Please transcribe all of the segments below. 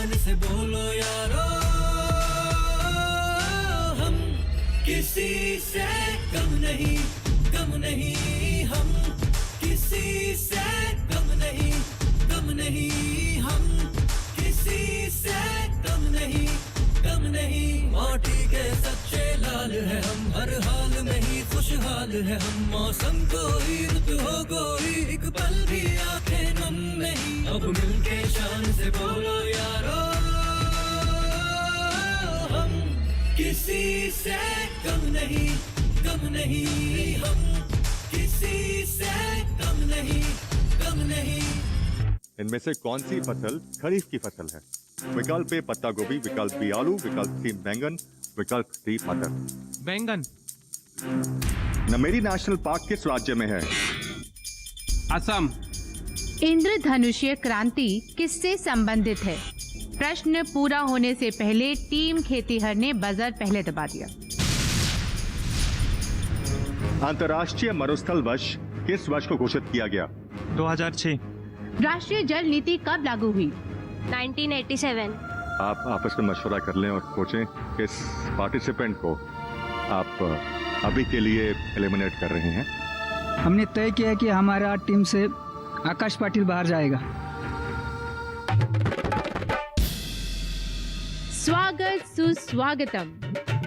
शान से बोलो यारो, हम किसी से कम नहीं, कम नहीं, हम किसी से कम नहीं, कम नहीं, हम किसी से कम नहीं, कम नहीं। माटी के सच्चे लाल है हम, हर हाल में ही खुशहाल है हम। मौसम कोई ऋतु हो कोई, एक पल भी आंखें नम नहीं। अब मिलके शान से बोलो यारो, हम किसी से कम नहीं, कम नहीं, हम किसी से कम नहीं, कम नहीं। इनमें से कौन सी फसल खरीफ की फसल है? विकल्प ए पत्ता गोभी, विकल्प बी आलू, विकल्प सी बैंगन, विकल्प डी मटर। बैंगन। नमेरी नेशनल पार्क किस राज्य में है? असम। इंद्रधनुषीय क्रांति किससे संबंधित है? प्रश्न पूरा होने से पहले टीम खेतीहर ने बजर पहले दबा दिया। अंतर्राष्ट्रीय मरुस्थल वर्ष किस वर्ष को घोषित किया गया? 2006। राष्ट्रीय जल नीति कब लागू हुई? 1987। आप आपस में मशवरा कर लें और सोचें किस पार्टिसिपेंट को आप अभी के लिए एलिमिनेट कर रहे हैं। हमने तय किया कि हमारा टीम से आकाश पाटिल बाहर जाएगा। स्वागत सुस्वागतम।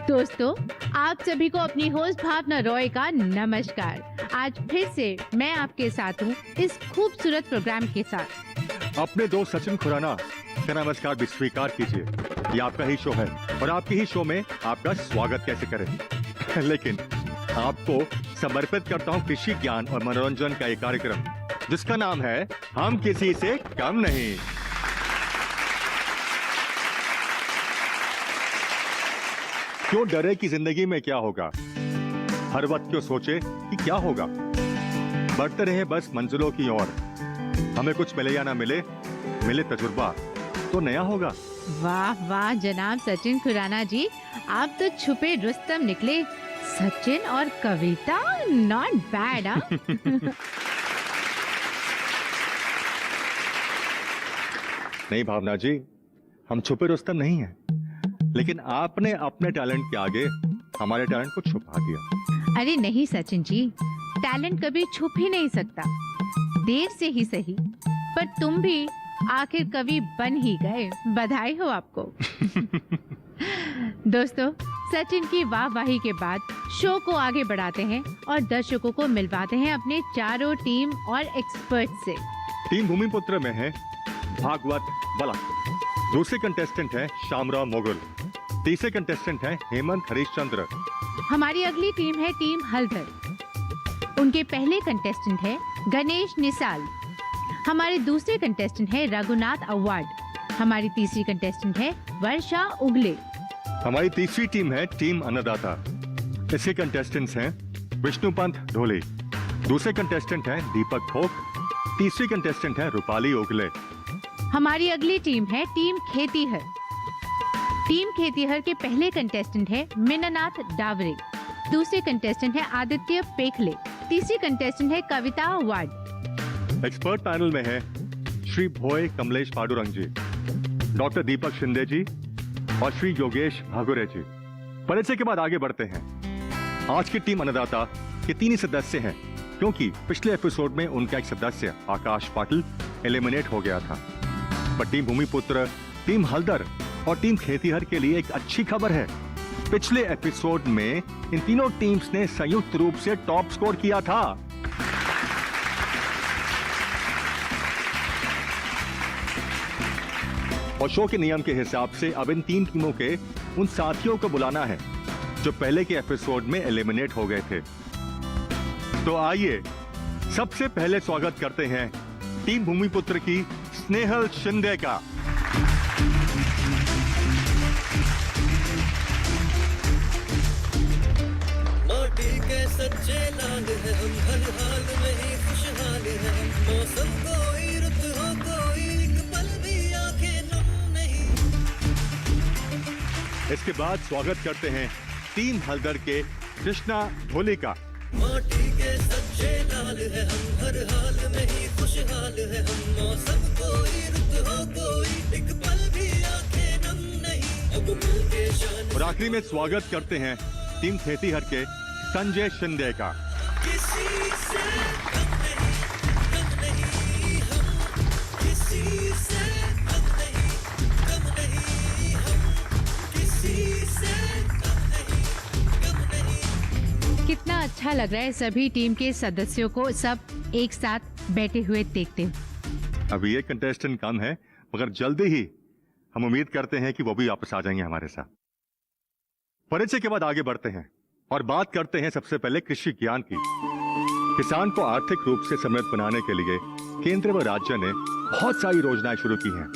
दोस्तों, आप सभी को अपनी होस्ट भावना रॉय का नमस्कार। आज फिर से मैं आपके साथ हूँ इस खूबसूरत प्रोग्राम के साथ। अपने दोस्त सचिन खुराना का नमस्कार भी स्वीकार कीजिए। ये आपका ही शो है और आपके ही शो में आपका स्वागत कैसे करें। लेकिन आपको समर्पित करता हूँ कृषि ज्ञान और मनोरंजन का एक कार्यक्रम जिसका नाम है हम किसी से कम नहीं। क्यों डरे कि जिंदगी में क्या होगा? हर वक्त क्यों सोचे कि क्या होगा? बढ़ते रहे बस मंजिलों की ओर। हमें कुछ मिले या ना मिले, मिले तजुर्बा तो नया होगा। वाह वाह जनाब सचिन खुराना जी, आप तो छुपे रुस्तम निकले। सचिन और कविता नॉट बैड। नहीं भावना जी, हम छुपे रुस्तम नहीं हैं, लेकिन आपने अपने टैलेंट के आगे हमारे टैलेंट को छुपा दिया। अरे नहीं सचिन जी, टैलेंट कभी छुप ही नहीं सकता, देर से ही सही, पर तुम भी आखिर कवि बन ही गए। बधाई हो आपको। दोस्तों, सचिन की वाहवाही के बाद शो को आगे बढ़ाते हैं और दर्शकों को मिलवाते हैं अपने चारों टीम और एक्सपर्ट से। टीम भूमिपुत्र में है भागवत बलक, दूसरे कंटेस्टेंट है शामराव मोगल, तीसरे कंटेस्टेंट है हेमंत हरिश्चंद्र। हमारी अगली टीम है टीम हल्दर, उनके पहले कंटेस्टेंट है गणेश निसाल। हमारे दूसरे कंटेस्टेंट है रघुनाथ अवार्ड। हमारी तीसरी कंटेस्टेंट है वर्षा उगले। हमारी तीसरी टीम है टीम अन्नदाता, इसके कंटेस्टेंट्स हैं विष्णुपंत ढोले, दूसरे कंटेस्टेंट हैं दीपक थोक, तीसरी कंटेस्टेंट है रूपाली ओगले। हमारी अगली टीम है टीम खेतीहर। टीम खेतीहर के पहले कंटेस्टेंट है मीनानाथ डावरे, दूसरे कंटेस्टेंट है आदित्य पेखले, तीसरी कंटेस्टेंट है कविता अवार्ड। एक्सपर्ट पैनल में है श्री भोय कमलेश पाडुरंग जी, डॉक्टर दीपक शिंदे जी और श्री योगेश भागुरे जी। परिचय के बाद आगे बढ़ते हैं। आज की टीम अन्नदाता के 3 ही सदस्य हैं, क्योंकि पिछले एपिसोड में उनका एक सदस्य आकाश पाटिल एलिमिनेट हो गया था। पर टीम भूमिपुत्र, टीम हल्दर और टीम खेतीहर के लिए एक अच्छी खबर है। पिछले एपिसोड में इन तीनों टीम्स ने संयुक्त रूप से टॉप स्कोर किया था। और शो के नियम के हिसाब से अब इन 3 टीमों के उन साथियों को बुलाना है जो पहले के एपिसोड में एलिमिनेट हो गए थे। तो आइए सबसे पहले स्वागत करते हैं टीम भूमिपुत्र की स्नेहल शिंदे का। माटी के सच्चे लाल है हम, हर हाल में ही खुशहाल है। मौसम कोई ऋतु हो कोई, एक पल भी आंखें नम नहीं। इसके बाद स्वागत करते हैं टीम हल्दर के कृष्णा ढोली का। माटी के सच्चे लाल है हम, हर हाल में ही खुशहाल है हम। मौसम कोई ऋतु हो कोई, एक पल भी आखिरी में स्वागत करते हैं टीम खेतीहर के संजय शिंदे का। किसी से कम नहीं, कम नहीं हम, किसी से कम नहीं, कम नहीं हम, किसी से कम नहीं, कम नहीं। कितना अच्छा लग रहा है सभी टीम के सदस्यों को सब एक साथ बैठे हुए देखते हुए। अभी एक कंटेस्टेंट कम है, मगर जल्दी ही हम उम्मीद करते हैं कि वो भी वापस आ जाएंगे हमारे साथ। परिचय के बाद आगे बढ़ते हैं और बात करते हैं सबसे पहले कृषि ज्ञान की। किसान को आर्थिक रूप से समृद्ध बनाने के लिए केंद्र व राज्य ने बहुत सारी योजनाएं शुरू की हैं,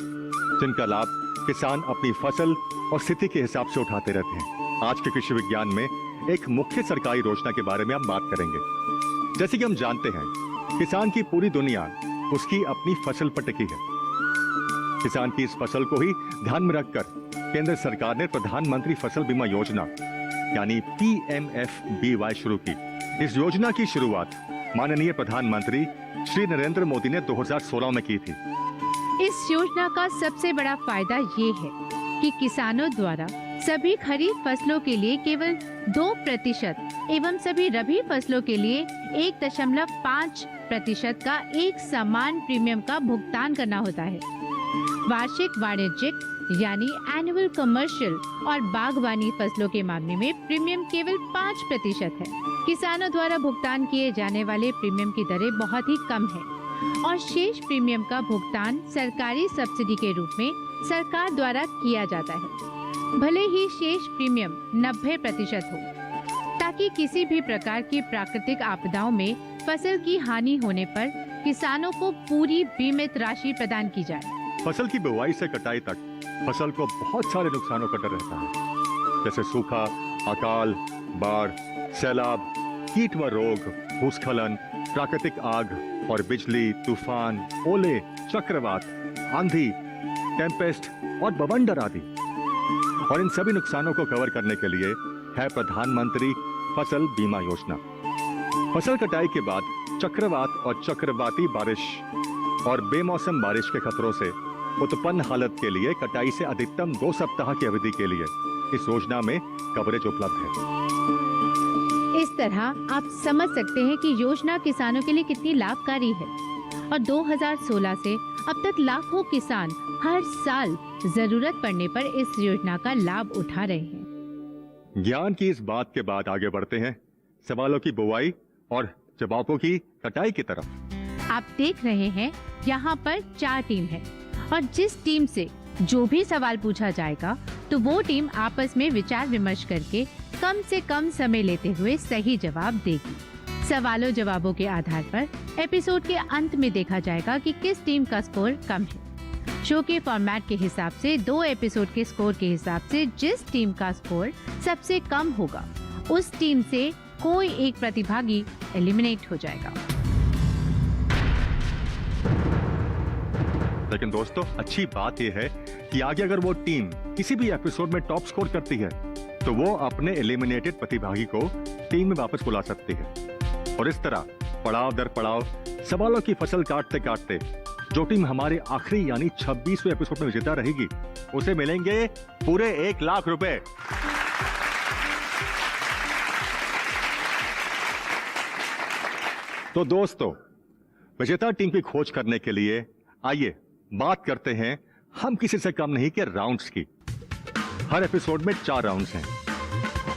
जिनका लाभ किसान अपनी फसल और स्थिति के हिसाब से उठाते रहते हैं। आज के कृषि विज्ञान में एक मुख्य सरकारी योजना के बारे में हम बात करेंगे। जैसे कि हम जानते हैं, किसान की पूरी दुनिया उसकी अपनी फसल पर टिकी है। किसान की इस फसल को ही ध्यान में रखकर केंद्र सरकार ने प्रधानमंत्री फसल बीमा योजना यानी PMFBY शुरू की। इस योजना की शुरुआत माननीय प्रधानमंत्री श्री नरेंद्र मोदी ने 2016 में की थी। इस योजना का सबसे बड़ा फायदा ये है कि किसानों द्वारा सभी खरीफ फसलों के लिए केवल 2% एवं सभी रबी फसलों के लिए 1.5% का एक समान प्रीमियम का भुगतान करना होता है। वार्षिक वाणिज्यिक यानी एनुअल कमर्शियल और बागवानी फसलों के मामले में प्रीमियम केवल 5% है। किसानों द्वारा भुगतान किए जाने वाले प्रीमियम की दरें बहुत ही कम है और शेष प्रीमियम का भुगतान सरकारी सब्सिडी के रूप में सरकार द्वारा किया जाता है, भले ही शेष प्रीमियम 90% हो, ताकि किसी भी प्रकार की प्राकृतिक आपदाओं में फसल की हानि होने पर किसानों को पूरी बीमित राशि प्रदान की जाए। फसल की बुवाई से कटाई तक फसल को बहुत सारे नुकसानों का डर रहता है, जैसे सूखा, अकाल, बाढ़, सैलाब, कीट व रोग, भूस्खलन, प्राकृतिक आग और बिजली, तूफान, ओले, चक्रवात, आंधी, टेम्पेस्ट और बवंडर आदि। और इन सभी नुकसानों को कवर करने के लिए है प्रधानमंत्री फसल बीमा योजना। फसल कटाई के बाद चक्रवात और चक्रवाती बारिश और बेमौसम बारिश के खतरों से उत्पन्न हालत के लिए कटाई से अधिकतम 2 सप्ताह की अवधि के लिए इस योजना में कवरेज उपलब्ध है। इस तरह आप समझ सकते हैं कि योजना किसानों के लिए कितनी लाभकारी है और 2016 से अब तक लाखों किसान हर साल जरूरत पड़ने पर इस योजना का लाभ उठा रहे हैं। ज्ञान की इस बात के बाद आगे बढ़ते हैं सवालों की बुवाई और जवाबों की कटाई की तरफ। आप देख रहे हैं यहाँ पर 4 टीम है और जिस टीम से जो भी सवाल पूछा जाएगा तो वो टीम आपस में विचार विमर्श करके कम से कम समय लेते हुए सही जवाब देगी। सवालों जवाबों के आधार पर एपिसोड के अंत में देखा जाएगा कि किस टीम का स्कोर कम है। शो के फॉर्मेट के हिसाब से 2 एपिसोड के स्कोर के हिसाब से जिस टीम का स्कोर सबसे कम होगा उस टीम से कोई एक प्रतिभागी एलिमिनेट हो जाएगा। लेकिन दोस्तों, अच्छी बात यह है कि आगे अगर वो टीम किसी भी एपिसोड में टॉप स्कोर करती है तो वो अपने एलिमिनेटेड प्रतिभागी को टीम में वापस बुला सकती है और इस तरह पड़ाव दर पड़ाव सवालों की फसल काटते काटते जो टीम हमारे आखिरी यानी 26वें एपिसोड में विजेता रहेगी उसे मिलेंगे पूरे 1 लाख रुपए। तो दोस्तों, विजेता टीम की खोज करने के लिए आइए बात करते हैं हम किसी से कम नहीं के राउंड्स की। हर एपिसोड में 4 राउंड्स हैं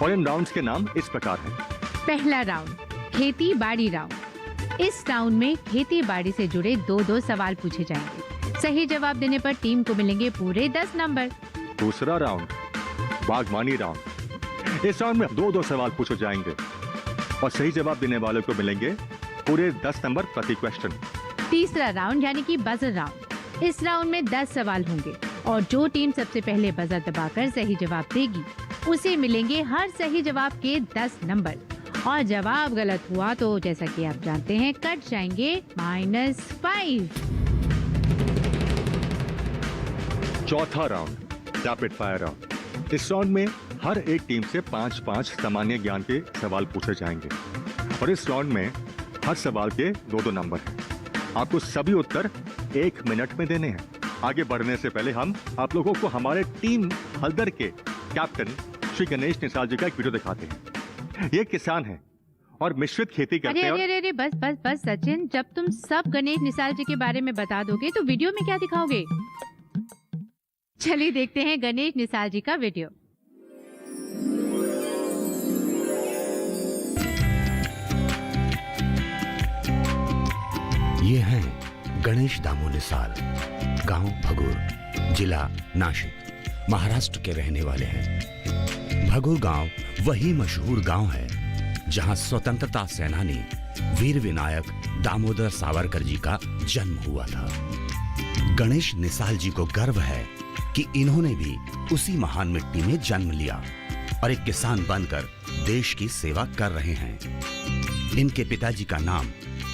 और इन राउंड्स के नाम इस प्रकार हैं। पहला राउंड खेती बाड़ी राउंड। इस राउंड में खेती बाड़ी से जुड़े 2-2 सवाल पूछे जाएंगे। सही जवाब देने पर टीम को मिलेंगे पूरे 10 नंबर। दूसरा राउंड बागवानी राउंड। इस राउंड में 2-2 सवाल पूछे जाएंगे और सही जवाब देने वालों को मिलेंगे पूरे 10 नंबर प्रति क्वेश्चन। तीसरा राउंड यानी कि बजर राउंड। इस राउंड में 10 सवाल होंगे और जो टीम सबसे पहले बजर दबाकर सही जवाब देगी उसे मिलेंगे हर सही जवाब के 10 नंबर और जवाब गलत हुआ तो जैसा कि आप जानते हैं कट जाएंगे -5। चौथा राउंड रैपिड फायर राउंड। इस राउंड में हर एक टीम से 5-5 सामान्य ज्ञान के सवाल पूछे जाएंगे और इस राउंड में हर सवाल के 2-2 नंबर हैं। आपको सभी उत्तर 1 मिनट में देने हैं। आगे बढ़ने से पहले हम आप लोगों को हमारे टीम हल्दर के कैप्टन श्री गणेश निसाल जी का एक वीडियो दिखाते हैं। ये किसान हैं और मिश्रित खेती करते अरे हैं। अरे अरे बस बस बस सचिन, जब तुम सब गणेश निसाल जी के बारे में बता दोगे तो वीडियो में क्या दिखाओगे? चलिए देखते हैं गणेश निसाल जी का वीडियो। ये हैं गणेश दामू निसाल, गांव भगूर, जिला नाशिक, महाराष्ट्र के रहने वाले हैं। भगूर गांव वही मशहूर गांव है जहां स्वतंत्रता सेनानी वीर विनायक दामोदर सावरकर जी का जन्म हुआ था। गणेश निसाल जी को गर्व है कि इन्होंने भी उसी महान मिट्टी में जन्म लिया और एक किसान बनकर देश की सेवा कर रहे हैं। इनके पिताजी का नाम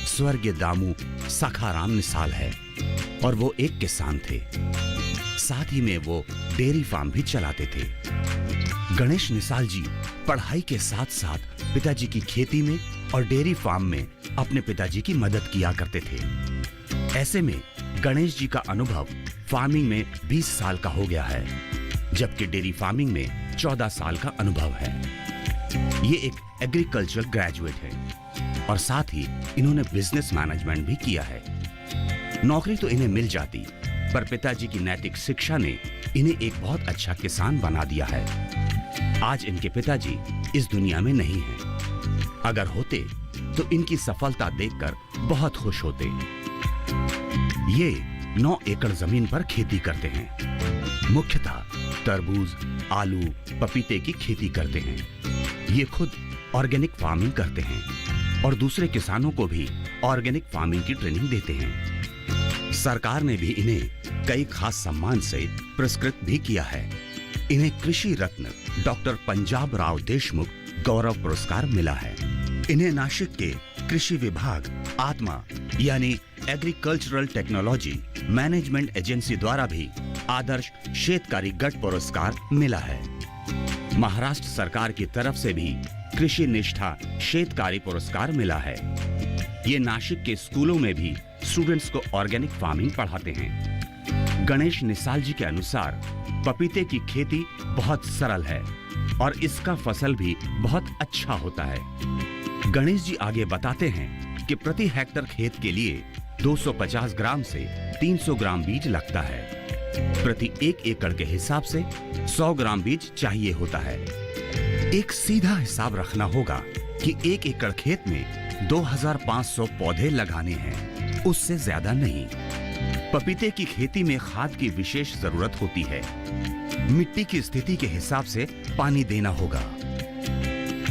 स्वर्गीय दामू सखाराम निसाल है और वो एक किसान थे। साथ ही में वो डेयरी फार्म भी चलाते थे। गणेश निसाल जी पढ़ाई के साथ साथ पिताजी की खेती में और डेयरी फार्म में अपने पिताजी की मदद किया करते थे। ऐसे में गणेश जी का अनुभव फार्मिंग में 20 साल का हो गया है, जबकि डेयरी फार्मिंग में 14 साल का अनुभव है। ये एक एग्रीकल्चर ग्रेजुएट है और साथ ही इन्होंने बिजनेस मैनेजमेंट भी किया है। नौकरी तो इन्हें मिल जाती, पर पिताजी की नैतिक शिक्षा ने इन्हें एक बहुत अच्छा किसान बना दिया है। आज इनके पिताजी इस दुनिया में नहीं हैं। अगर होते तो इनकी सफलता देखकर बहुत खुश होते। ये 9 एकड़ जमीन पर खेती करते हैं। मुख्यतः तरबूज, आलू, पपीते की खेती करते हैं। ये खुद ऑर्गेनिक फार्मिंग करते हैं और दूसरे किसानों को भी ऑर्गेनिक फार्मिंग की ट्रेनिंग देते हैं। सरकार ने भी इन्हें कई खास सम्मान से पुरस्कृत भी किया है। इन्हें कृषि रत्न डॉक्टर पंजाब राव देशमुख गौरव पुरस्कार मिला है। इन्हें नासिक के कृषि विभाग आत्मा यानी एग्रीकल्चरल टेक्नोलॉजी मैनेजमेंट एजेंसी द्वारा भी आदर्श शेतकारी गट पुरस्कार मिला है। महाराष्ट्र सरकार की तरफ से भी कृषि निष्ठा शेतकारी पुरस्कार मिला है। ये नासिक के स्कूलों में भी स्टूडेंट्स को ऑर्गेनिक फार्मिंग पढ़ाते हैं। गणेश निसाल जी के अनुसार पपीते की खेती बहुत सरल है और इसका फसल भी बहुत अच्छा होता है। गणेश जी आगे बताते हैं कि प्रति हेक्टर खेत के लिए 250 ग्राम से 300 ग्राम बीज लगता है। प्रति 1 एकड़ के हिसाब से 100 ग्राम बीज चाहिए होता है। एक सीधा हिसाब रखना होगा कि 1 एकड़ खेत में 2500 पौधे लगाने हैं, उससे ज्यादा नहीं। पपीते की खेती में खाद की विशेष जरूरत होती है। मिट्टी की स्थिति के हिसाब से पानी देना होगा।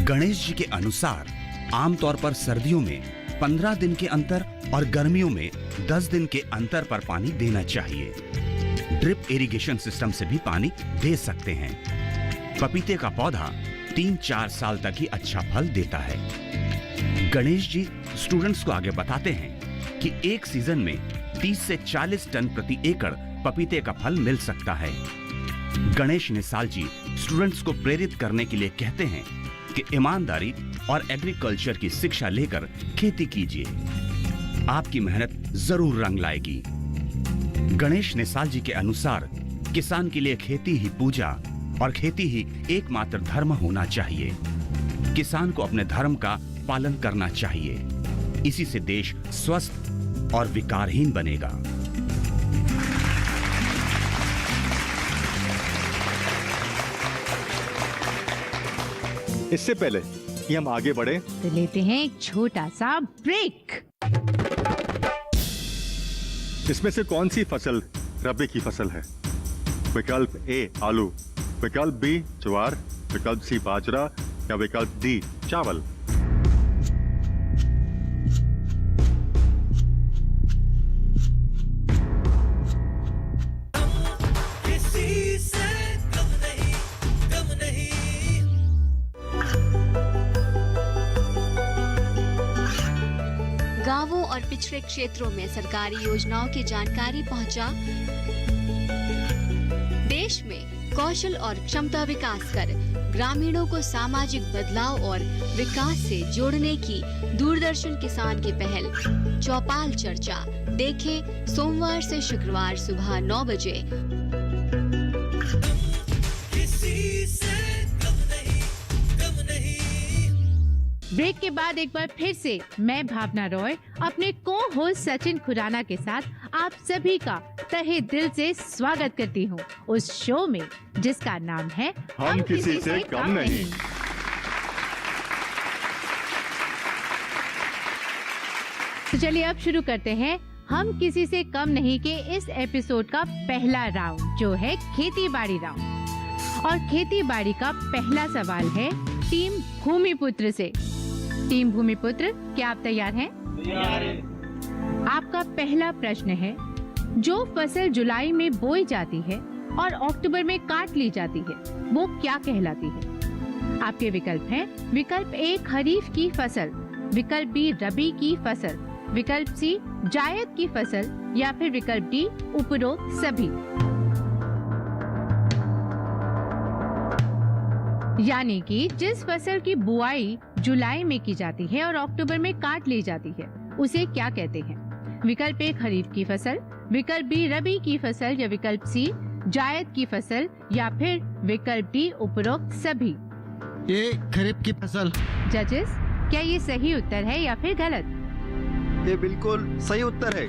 गणेश जी के अनुसार आमतौर पर सर्दियों में 15 दिन के अंतर और गर्मियों में 10 दिन के अंतर पर पानी देना चाहिए। ड्रिप इरिगेशन सिस्टम से भी पानी दे सकते हैं। पपीते का पौधा 3-4 साल तक ही अच्छा फल देता है। गणेश जी स्टूडेंट्स को आगे बताते हैं कि एक सीजन में 30 से 40 टन प्रति एकड़ पपीते का फल मिल सकता है। गणेश निसाल जी स्टूडेंट्स को प्रेरित करने के लिए कहते हैं कि ईमानदारी और एग्रीकल्चर की शिक्षा लेकर खेती कीजिए, आपकी मेहनत जरूर रंग लाएगी। गणेश निसाल जी के अनुसार किसान के लिए खेती ही पूजा और खेती ही एकमात्र धर्म होना चाहिए। किसान को अपने धर्म का पालन करना चाहिए, इसी से देश स्वस्थ और विकारहीन बनेगा। इससे पहले कि हम आगे बढ़े तो लेते हैं एक छोटा सा ब्रेक। इसमें से कौन सी फसल रबी की फसल है? विकल्प ए आलू, विकल्प बी ज्वार, विकल्प सी बाजरा या विकल्प डी चावल। किसी से कम नहीं, कम नहीं। गांवों और पिछड़े क्षेत्रों में सरकारी योजनाओं की जानकारी पहुंचा। देश में कौशल और क्षमता विकास कर ग्रामीणों को सामाजिक बदलाव और विकास से जोड़ने की दूरदर्शन किसान की पहल चौपाल चर्चा देखें सोमवार से शुक्रवार सुबह 9 बजे। किसी से कम ब्रेक के बाद एक बार फिर से मैं भावना रॉय अपने को होस्ट सचिन खुराना के साथ आप सभी का तहे दिल से स्वागत करती हूँ उस शो में जिसका नाम है हम किसी से कम नहीं। तो चलिए अब शुरू करते हैं हम किसी से कम नहीं के इस एपिसोड का पहला राउंड जो है खेती बाड़ी राउंड। और खेती बाड़ी का पहला सवाल है टीम भूमिपुत्र से। टीम भूमिपुत्र, क्या आप तैयार हैं? तैयार है। आपका पहला प्रश्न है, जो फसल जुलाई में बोई जाती है और अक्टूबर में काट ली जाती है वो क्या कहलाती है? आपके विकल्प हैं विकल्प ए खरीफ की फसल, विकल्प बी रबी की फसल, विकल्प सी जायद की फसल या फिर विकल्प डी उपरोक्त सभी। यानी कि जिस फसल की बुआई जुलाई में की जाती है और अक्टूबर में काट ली जाती है उसे क्या कहते हैं? विकल्प ए खरीफ की फसल, विकल्प बी रबी की फसल या विकल्प सी जायद की फसल या फिर विकल्प डी उपरोक्त सभी। ये खरीफ की फसल। जजेस, क्या ये सही उत्तर है या फिर गलत? ये बिल्कुल सही उत्तर है।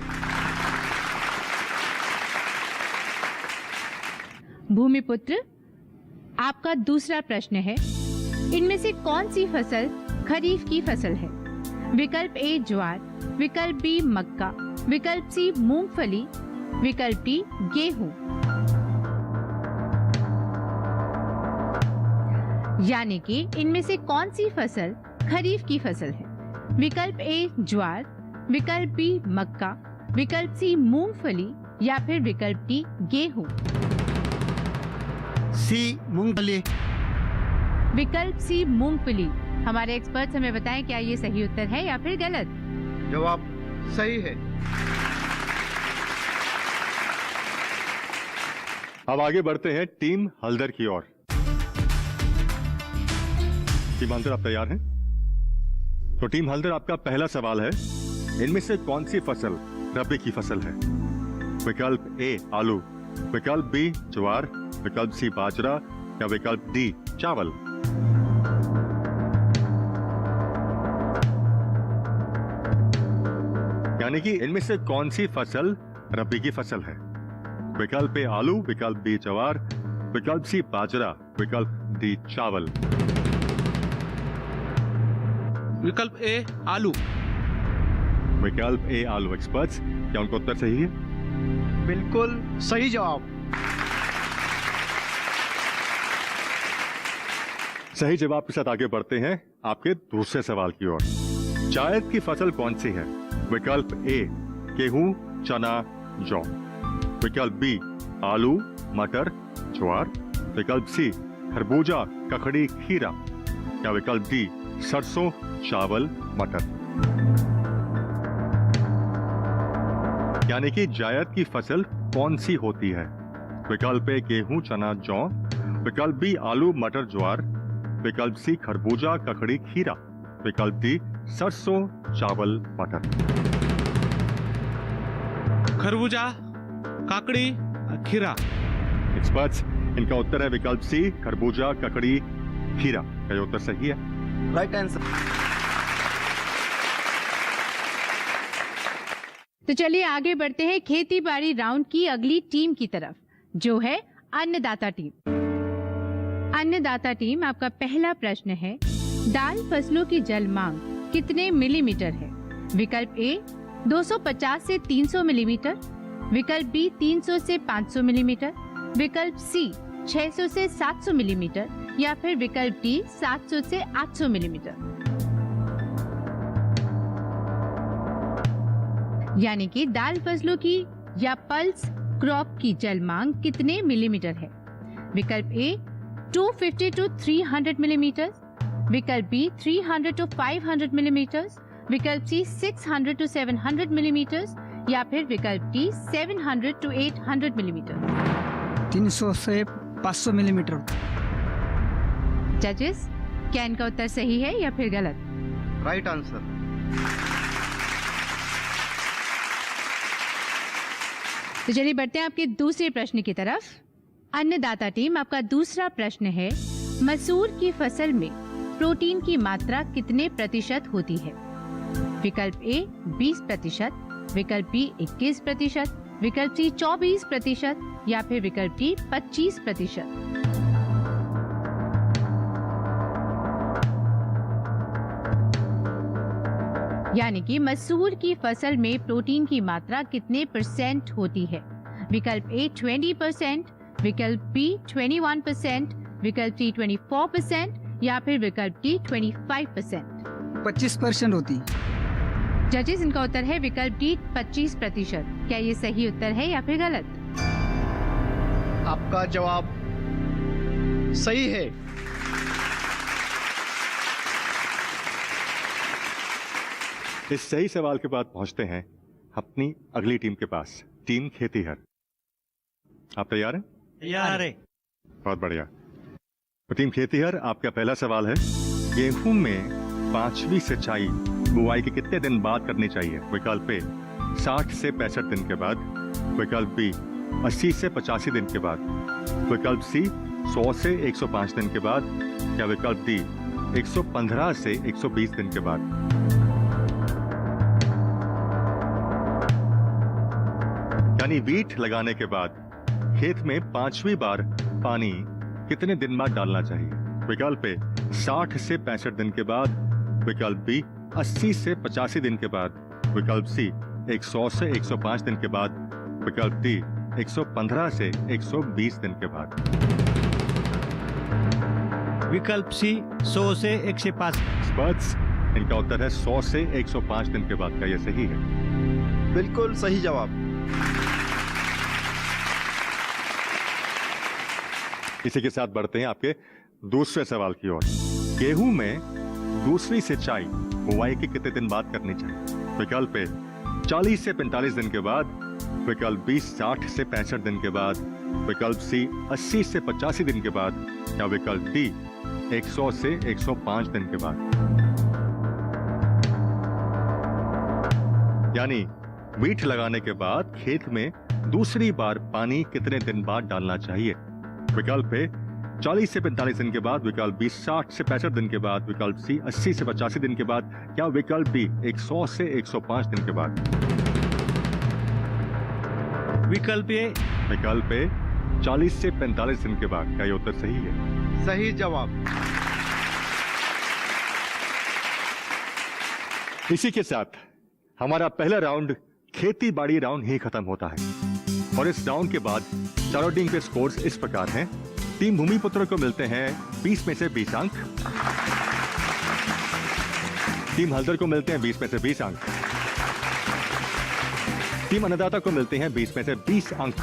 भूमिपुत्र, आपका दूसरा प्रश्न है, इनमें से कौन सी फसल खरीफ की फसल है? विकल्प ए ज्वार, विकल्प बी मक्का, विकल्प सी मूंगफली, विकल्प डी गेहूं। यानी कि इनमें से कौन सी फसल खरीफ की फसल है? विकल्प ए ज्वार, विकल्प बी मक्का, विकल्प सी मूंगफली या फिर विकल्प डी गेहूं। सी मूंगफली। विकल्प सी मूंगफली। हमारे एक्सपर्ट्स हमें बताएं क्या ये सही उत्तर है या फिर गलत? जवाब सही है। अब आगे बढ़ते हैं टीम हल्दर की ओर। टीम हल्दर, आप तैयार हैं? तो टीम हल्दर, आपका पहला सवाल है, इनमें से कौन सी फसल रबी की फसल है? विकल्प ए आलू, विकल्प बी ज्वार, विकल्प सी बाजरा या विकल्प डी चावल। यानी कि इनमें से कौन सी फसल रबी की फसल है? विकल्प ए आलू, विकल्प बी ज्वार, विकल्प सी बाजरा, विकल्प डी चावल। विकल्प ए आलू। विकल्प ए आलू। एक्सपर्ट्स, क्या उनका उत्तर सही है? बिल्कुल सही जवाब। सही जवाब के साथ आगे बढ़ते हैं आपके दूसरे सवाल की ओर। जायद की फसल कौन सी है? विकल्प ए गेहूं, चना, जौ, विकल्प बी आलू, मटर, ज्वार, विकल्प सी खरबूजा, ककड़ी, खीरा या विकल्प डी सरसों, चावल, मटर। यानी कि जायद की फसल कौन सी होती है? विकल्प ए गेहूं, चना, जौ, विकल्प बी आलू, मटर, ज्वार, विकल्प सी खरबूजा, ककड़ी, खीरा, विकल्प डी सरसों, चावल, मटर। खरबूजा, काकड़ी, खीरा। एक्सपर्ट्स, इनका उत्तर है विकल्प सी खरबूजा, ककड़ी, खीरा। क्या ये उत्तर सही है? Right answer. तो चलिए आगे बढ़ते हैं खेती बाड़ी राउंड की अगली टीम की तरफ जो है अन्नदाता टीम। अन्नदाता टीम, आपका पहला प्रश्न है, दाल फसलों की जल मांग कितने मिलीमीटर है? विकल्प ए 250 से 300 मिलीमीटर, विकल्प बी 300 से 500 मिलीमीटर, विकल्प सी 600 से 700 मिलीमीटर या फिर विकल्प डी 700 से 800 मिलीमीटर। यानी कि दाल फसलों की या पल्स क्रॉप की जल मांग कितने मिलीमीटर है? विकल्प ए 250 to 300 मिलीमीटर, विकल्प बी 300 to 500 मिलीमीटर, विकल्प सी 600 to 700 मिलीमीटर या फिर विकल्प डी 700 to 800 मिलीमीटर। 300 से 500 मिलीमीटर। जजेस, क्या इनका उत्तर सही है या फिर गलत? Right answer. तो चलिए बढ़ते हैं आपके दूसरे प्रश्न की तरफ। अन्नदाता टीम, आपका दूसरा प्रश्न है, मसूर की फसल में प्रोटीन की मात्रा कितने प्रतिशत होती है? विकल्प ए 20%, विकल्प बी 21%, विकल्प सी 24% या फिर विकल्प डी 25%। यानी कि मसूर की फसल में प्रोटीन की मात्रा कितने परसेंट होती है? विकल्प ए 20%, विकल्प बी 21%, विकल्प सी 24% या फिर विकल्प डी 25%। 25% होती। जजेस, इनका उत्तर है विकल्प डी 25%। क्या ये सही उत्तर है या फिर गलत? आपका जवाब सही है। इस सही सवाल के बाद पहुंचते हैं अपनी अगली टीम के पास, टीम खेतीहर। आप तैयार हैं? तैयार है। बहुत बढ़िया। तो टीम खेतीहर, आपका पहला सवाल है, गेहूं में 5वीं सिंचाई बुआई के कितने दिन बाद करनी चाहिए? विकल्प ए 60 से 65 दिन के बाद, विकल्प बी 80 से 85 दिन के बाद, विकल्प सी 100 से 105 दिन के बाद या विकल्प डी 115 से 120 दिन के बाद। यानी वीट लगाने के बाद खेत में 5वीं बार पानी कितने दिन बाद डालना चाहिए? विकल्प ए 60 से 65 दिन के बाद, विकल्प बी 80 से 85 दिन के बाद, विकल्प सी 100 से 105 दिन के बाद, विकल्प डी 115 से 120 दिन के बाद। विकल्प सी 100 से 105। स्पर्ट्स, इनका उत्तर है 100 से 105 दिन के बाद। क्या यह सही है? बिल्कुल सही जवाब। इसी के साथ बढ़ते हैं आपके दूसरे सवाल की ओर। गेहूं में दूसरी सिंचाई बुआई के कितने दिन बाद करनी चाहिए? विकल्प ए 40 से 45 दिन के बाद, विकल्प बी 60 से 65 दिन के बाद, विकल्प सी 80 से 85 दिन के बाद या विकल्प डी 100 से 105 दिन के बाद। यानी वीट लगाने के बाद खेत में दूसरी बार पानी कितने दिन बाद डालना चाहिए? विकल्प ए 40 से 45 दिन के बाद, विकल्प बी 60 से 65 दिन के बाद, विकल्प सी 80 से 85 दिन के बाद या विकल्प डी 100 से 105 दिन के बाद। विकल्प ए 40 से 45 दिन के बाद। क्या ये उत्तर सही है? सही जवाब। इसी के साथ हमारा पहला राउंड खेती बाड़ी राउंड ही खत्म होता है और इस राउंड के बाद चारों टीम के स्कोर्स इस प्रकार हैं। टीम भूमिपुत्र को मिलते हैं 20 में से 20 अंक, टीम हल्दर को मिलते हैं 20 में से 20 अंक, टीम अन्नदाता को मिलते हैं 20 में से 20 अंक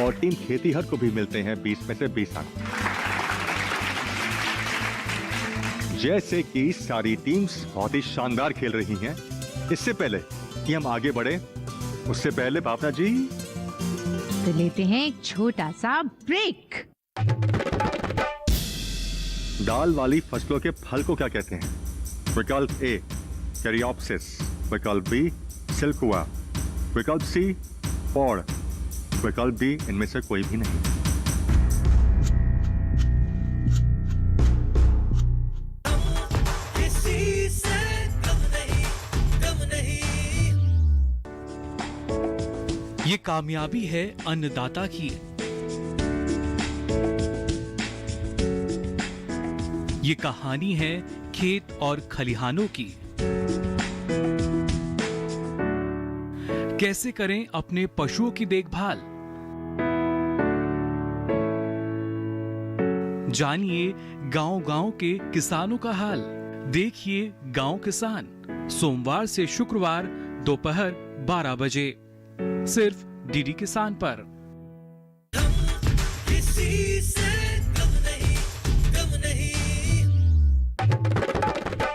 और टीम खेतीहर को भी मिलते हैं 20 में से 20 अंक। जैसे कि सारी टीम्स बहुत ही शानदार खेल रही हैं, इससे पहले कि हम आगे बढ़े उससे पहले भावना जी तो लेते हैं एक छोटा सा ब्रेक। दाल वाली फसलों के फल को क्या कहते हैं? विकल्प ए कैरियोप्सिस, विकल्प बी सिल्कवा, विकल्प सी पौड़, विकल्प डी इनमें से कोई भी नहीं। किसी से कम नहीं, कम नहीं। ये कामयाबी है अन्नदाता की। ये कहानी है खेत और खलिहानों की। कैसे करें अपने पशुओं की देखभाल, जानिए गांव-गांव के किसानों का हाल। देखिए गांव किसान, सोमवार से शुक्रवार दोपहर 12 बजे सिर्फ डीडी किसान पर। किसी से कम नहीं, कम नहीं।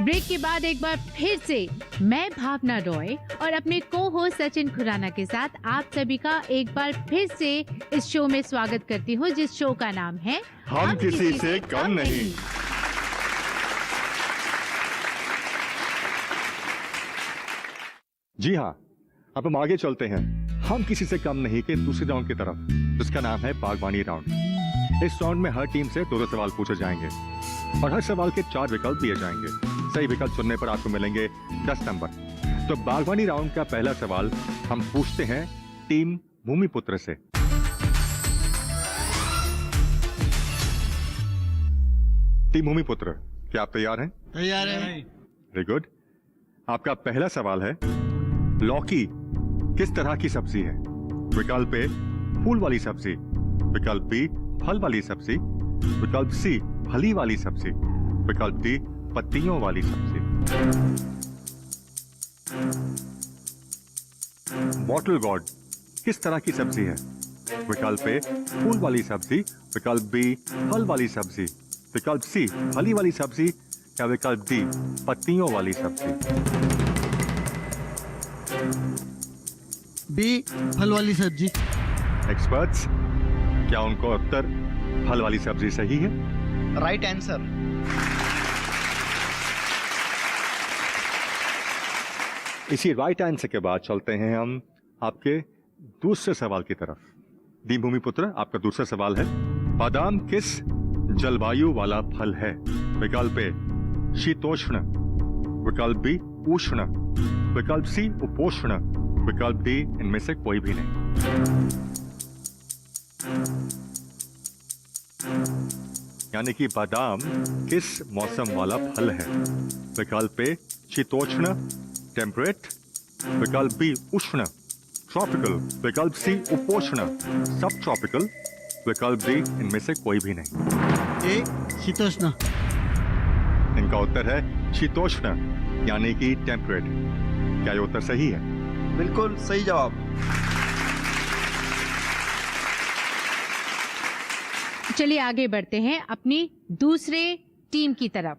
ब्रेक के बाद एक बार फिर से मैं भावना रॉय और अपने को होस्ट सचिन खुराना के साथ आप सभी का एक बार फिर से इस शो में स्वागत करती हूँ, जिस शो का नाम है हम किसी से कम नहीं। जी हाँ, अब हम आगे चलते हैं हम किसी से कम नहीं के दूसरे राउंड की तरफ, जिसका नाम है बागवानी राउंड। इस राउंड में हर टीम से 2 सवाल पूछे जाएंगे और हर सवाल के 4 विकल्प दिए जाएंगे। सही विकल्प चुनने पर आपको मिलेंगे 10 नंबर। तो बागवानी राउंड का पहला सवाल हम पूछते हैं टीम भूमिपुत्र से। टीम भूमिपुत्र, क्या आप तैयार हैं? तैयार है। Very good. आपका पहला सवाल है, लौकी किस तरह की सब्जी है? विकल्प ए फूल वाली सब्जी, विकल्प बी फल वाली सब्जी, विकल्प सी फली वाली सब्जी, विकल्प डी पत्तियों वाली सब्जी। बॉटल गॉर्ड किस तरह की सब्जी है? विकल्प ए फूल वाली सब्जी, विकल्प बी फल वाली सब्जी, विकल्प सी फली वाली सब्जी या विकल्प डी पत्तियों वाली सब्जी। बी फल वाली सब्जी। एक्सपर्ट्स, क्या उनका उत्तर फल वाली सब्जी सही है? Right answer. इसी राइट आंसर के बाद चलते हैं हम आपके दूसरे सवाल की तरफ। दी भूमिपुत्र, आपका दूसरा सवाल है, बादाम किस जलवायु वाला फल है? विकल्प ए शीतोष्ण, विकल्प बी उष्ण, विकल्प सी उपोष्ण, विकल्प डी इनमें से कोई भी नहीं। यानी कि बादाम किस मौसम वाला फल है? विकल्प ए शीतोष्ण टेम्परेट, विकल्प बी उष्ण ट्रॉपिकल, विकल्प सी उपोष्ण सब ट्रॉपिकल, विकल्प डी इनमें से कोई भी नहीं। ए शीतोष्ण। इनका उत्तर है शीतोष्ण यानी कि टेम्परेट। क्या ये उत्तर सही है? बिल्कुल सही जवाब। चलिए आगे बढ़ते हैं अपनी दूसरे टीम की तरफ।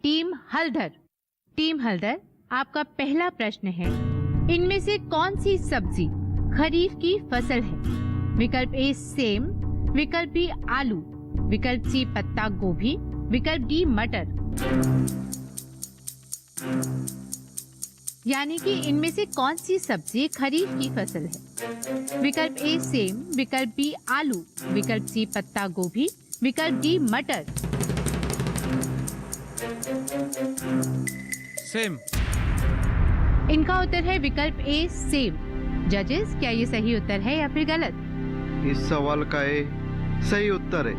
टीम हल्दर। टीम हल्दर, आपका पहला प्रश्न है, इनमें से कौन सी सब्जी खरीफ की फसल है? विकल्प ए सेम, विकल्प बी आलू, विकल्प सी पत्ता गोभी, विकल्प डी मटर। यानी कि इनमें से कौन सी सब्जी खरीफ की फसल है? विकल्प ए सेम, विकल्प बी आलू, विकल्प सी पत्ता गोभी, विकल्प डी मटर। सेम। इनका उत्तर है विकल्प ए सेम। जजेस, क्या ये सही उत्तर है या फिर गलत? इस सवाल का ए सही उत्तर है।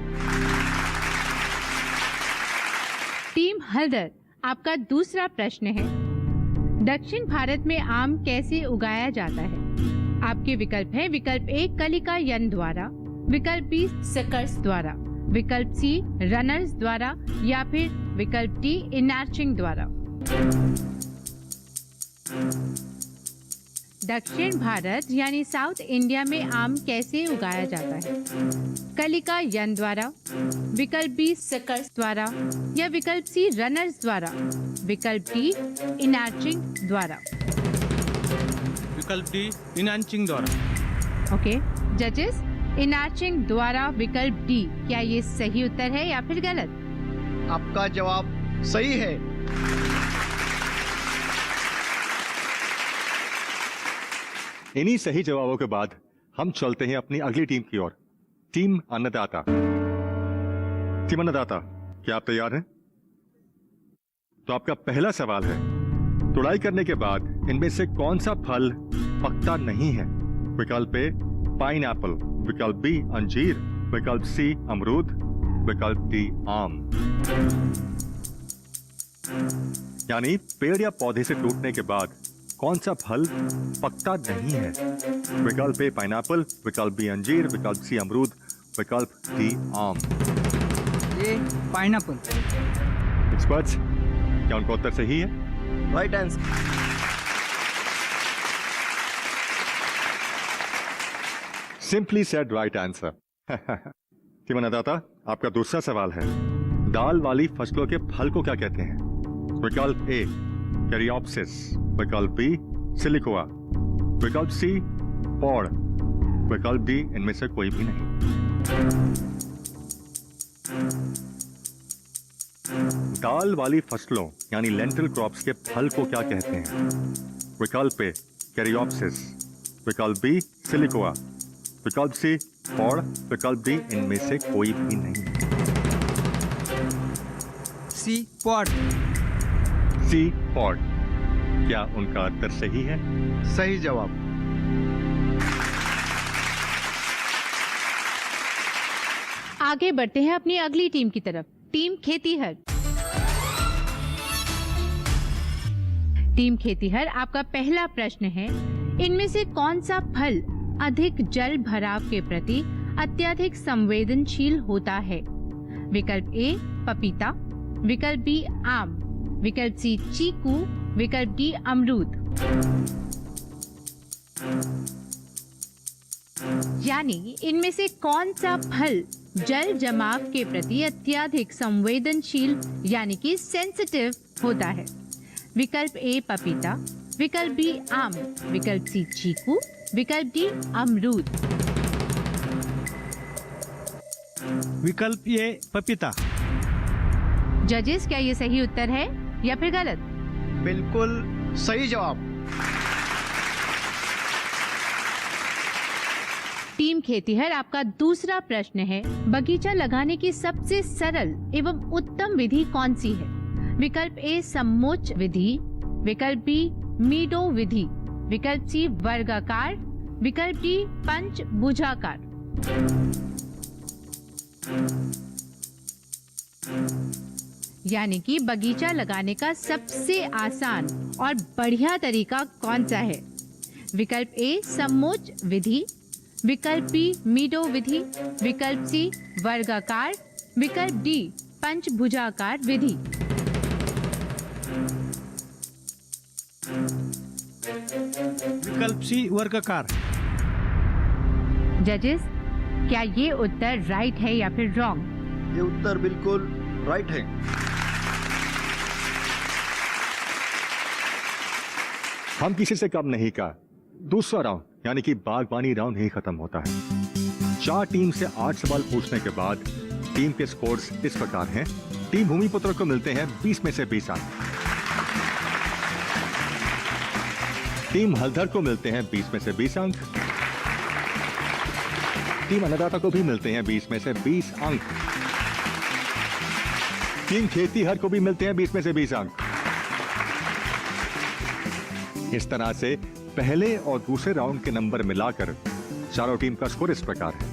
टीम हल्दर, आपका दूसरा प्रश्न है, दक्षिण भारत में आम कैसे उगाया जाता है? आपके विकल्प हैं, विकल्प ए कलिका यंत्र द्वारा, विकल्प बी सकर्स द्वारा, विकल्प सी रनर्स द्वारा या फिर विकल्प डी इनार्चिंग द्वारा। दक्षिण भारत यानी साउथ इंडिया में आम कैसे उगाया जाता है? कलिका यंत्र द्वारा, विकल्प बी सकर्स द्वारा या विकल्प सी रनर्स द्वारा, विकल्प डी इनार्चिंग द्वारा। विकल्प डी इनार्चिंग द्वारा। ओके जजेस, इनार्चिंग द्वारा विकल्प डी, क्या ये सही उत्तर है या फिर गलत? आपका जवाब सही है। इन्हीं सही जवाबों के बाद हम चलते हैं अपनी अगली टीम की ओर। टीम अन्नदाता। टीम अन्नदाता, क्या आप तैयार हैं? तो आपका पहला सवाल है, तुड़ाई करने के बाद इनमें से कौन सा फल पकता नहीं है? विकल्प ए पाइनएप्पल, विकल्प बी अंजीर, विकल्प सी अमरूद, विकल्प डी आम। यानी पेड़ या पौधे से टूटने के बाद कौन सा फल पकता नहीं है? विकल्प ए पाइनएप्पल, विकल्प बी अंजीर, विकल्प सी अमरूद, विकल्प डी आम। ये पाइनएप्पल। एक्सपर्ट्स, क्या उनका उत्तर सही है? Right answer. Simply said right answer. Team अन्नदाता, आपका दूसरा सवाल है, दाल वाली फसलों के फल को क्या कहते हैं? विकल्प ए कैरियोप्सिस, विकल्प बी सिलिकोआ, विकल्प सी पॉड, विकल्प डी इनमें से कोई भी नहीं। दाल वाली फसलों यानी लेंटिल क्रॉप्स के फल को क्या कहते हैं? विकल्प ए कैरियोप्सिस, विकल्प बी सिलिकोआ, विकल्प सी और विकल्प डी इनमें से कोई भी नहीं। सी पॉट। सी पॉट, क्या उनका उत्तर सही है? सही जवाब। आगे बढ़ते हैं अपनी अगली टीम की तरफ, टीम खेतीहर। टीम खेतीहर, आपका पहला प्रश्न है, इनमें से कौन सा फल अधिक जल भराव के प्रति अत्यधिक संवेदनशील होता है? विकल्प ए पपीता, विकल्प बी आम, विकल्प सी चीकू, विकल्प डी अमरूद। यानी इनमें से कौन सा फल जल जमाव के प्रति अत्यधिक संवेदनशील यानी कि सेंसिटिव होता है? विकल्प ए पपीता, विकल्प बी आम, विकल्प सी चीकू, विकल्प डी अमरूद। विकल्प ए पपीता। जजेस, क्या ये सही उत्तर है या फिर गलत? बिल्कुल सही जवाब। टीम खेतीहर, आपका दूसरा प्रश्न है, बगीचा लगाने की सबसे सरल एवं उत्तम विधि कौन सी है? विकल्प ए समोच्च विधि, विकल्प बी मीडो विधि, विकल्प सी वर्गाकार, विकल्प डी पंचभुजाकार। यानी कि बगीचा लगाने का सबसे आसान और बढ़िया तरीका कौन सा है? विकल्प ए समोच्च विधि, विकल्प बी मीडो विधि, विकल्प सी वर्गाकार, विकल्प डी पंचभुजाकार विधि। विकल्प सी वर्गाकार। जजेस, क्या ये उत्तर राइट है या फिर रॉन्ग? ये उत्तर बिल्कुल राइट है। हम किसी से कम नहीं का। दूसरा राउंड यानी कि बागबानी राउंड ही खत्म होता है। 4 टीम से 8 सवाल पूछने के बाद टीम के स्कोर्स इस प्रकार हैं। टीम भूमिपुत्र को मिलते हैं 20 में से 20 अंक। टीम हल्दर को मिलते हैं 20 में से 20 अंक। टीम अन्नदाता को भी मिलते हैं 20 में से 20 अंक। टीम खेतीहर को भी मिलते हैं 20 में से 20 अंक। इस तरह से पहले और दूसरे राउंड के नंबर मिलाकर चारों टीम का स्कोर इस प्रकार है।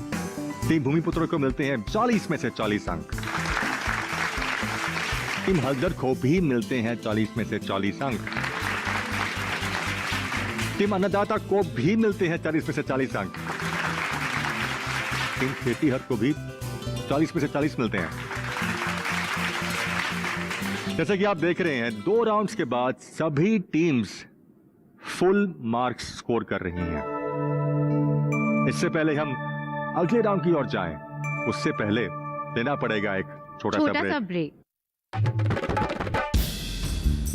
टीम भूमिपुत्र को मिलते हैं 40 में से 40 अंक। टीम हल्दर को भी मिलते हैं 40 में से 40 अंक। टीम अन्नदाता को भी मिलते हैं 40 में से 40 अंक। टीम खेतीहर को भी 40 में से 40 मिलते हैं। जैसे कि आप देख रहे हैं, 2 राउंड्स के बाद सभी टीम्स फुल मार्क्स स्कोर कर रही हैं। इससे पहले हम अगले राउंड की ओर जाएं, उससे पहले लेना पड़ेगा एक छोटा सा ब्रेक।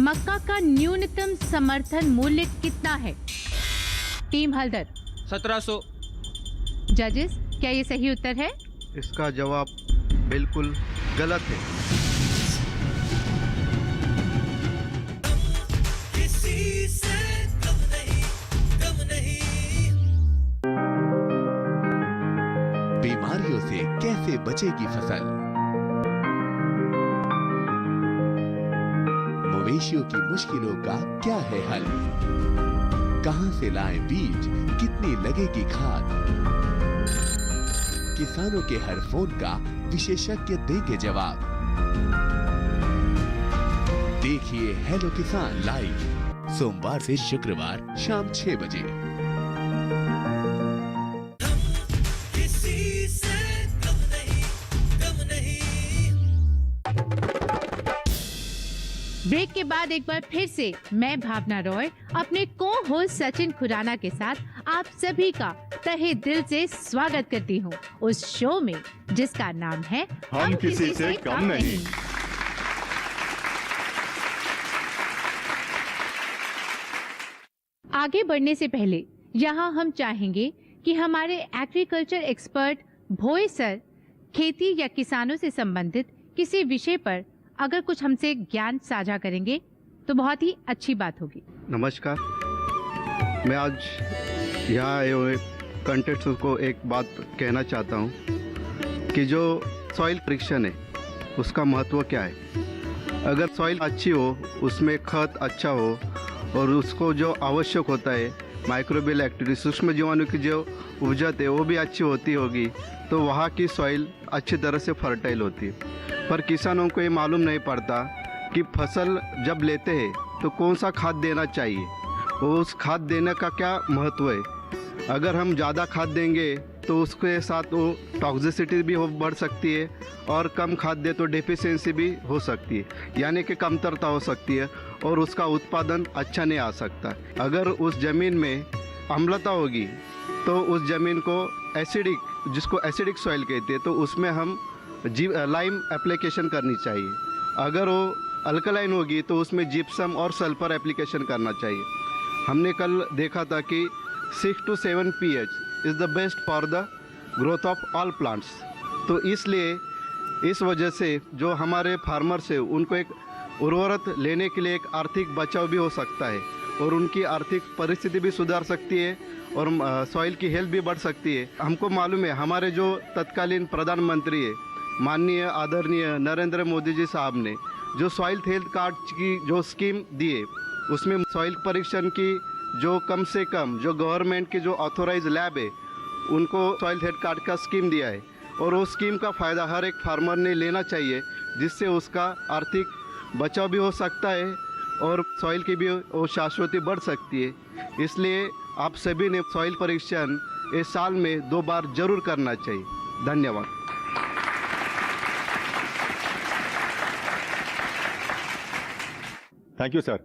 मक्का का न्यूनतम समर्थन मूल्य कितना है? टीम हल्दर 1700। जजेस, क्या ये सही उत्तर है? इसका जवाब बिल्कुल गलत है। किसी से कम नहीं, कम नहीं। बीमारियों से कैसे बचेगी फसल? मवेशियों की मुश्किलों का क्या है हल? कहां से लाएं बीज, कितनी लगेगी खाद? किसानों के हर फोन का विशेषज्ञ देंगे जवाब। देखिए हेलो किसान लाइव सोमवार से शुक्रवार शाम 6 बजे। किसी से कम नहीं, कम नहीं। ब्रेक के बाद एक बार फिर से मैं भावना रॉय अपने को होस्ट सचिन खुराना के साथ आप सभी का तहे दिल से स्वागत करती हूँ उस शो में जिसका नाम है हम किसी से कम नहीं। आगे बढ़ने से पहले यहाँ हम चाहेंगे कि हमारे एग्रीकल्चर एक्सपर्ट भोए सर खेती या किसानों से संबंधित किसी विषय पर अगर कुछ हमसे ज्ञान साझा करेंगे तो बहुत ही अच्छी बात होगी। नमस्कार, मैं आज यहाँ आए हुए कंटेस्टेंट्स को एक बात कहना चाहता हूँ कि जो सॉइल परीक्षण है उसका महत्व क्या है। अगर सॉइल अच्छी हो, उसमें खत अच्छा हो और उसको जो आवश्यक होता है माइक्रोबियल एक्टिविटी, सूक्ष्म जीवाणु की जो उपजत है वो भी अच्छी होती होगी, तो वहाँ की सॉइल अच्छी तरह से फर्टाइल होती है। पर किसानों को ये मालूम नहीं पड़ता कि फसल जब लेते हैं तो कौन सा खाद देना चाहिए, उस खाद देने का क्या महत्व है। अगर हम ज़्यादा खाद देंगे तो उसके साथ वो टॉक्सिसिटी भी बढ़ सकती है और कम खाद दे तो डेफिशिएंसी भी हो सकती है, यानी कि कमतरता हो सकती है और उसका उत्पादन अच्छा नहीं आ सकता। अगर उस ज़मीन में अम्लता होगी तो उस ज़मीन को एसिडिक, जिसको एसिडिक सॉइल कहते हैं, तो उसमें हम लाइम एप्लीकेशन करनी चाहिए। अगर वो अल्कलाइन होगी तो उसमें जिप्सम और सल्फर एप्लीकेशन करना चाहिए। हमने कल देखा था कि 6 to 7 pH is the best for the growth of all plants. तो इसलिए इस वजह से जो हमारे फार्मर्स है उनको एक उर्वरक लेने के लिए एक आर्थिक बचाव भी हो सकता है और उनकी आर्थिक परिस्थिति भी सुधार सकती है और सॉइल की हेल्थ भी बढ़ सकती है। हमको मालूम है हमारे जो तत्कालीन प्रधानमंत्री है माननीय आदरणीय नरेंद्र मोदी जी साहब ने जो सॉइल हेल्थ कार्ड की जो स्कीम दी है उसमें सॉइल परीक्षण की जो कम से कम जो गवर्नमेंट की जो ऑथोराइज लैब है उनको सॉइल हेल्थ कार्ड का स्कीम दिया है और वो स्कीम का फ़ायदा हर एक फार्मर ने लेना चाहिए, जिससे उसका आर्थिक बचाव भी हो सकता है और सॉइल की भी वो शाश्वती बढ़ सकती है। इसलिए आप सभी ने सॉइल परीक्षण इस साल में 2 बार जरूर करना चाहिए। धन्यवाद। थैंक यू सर,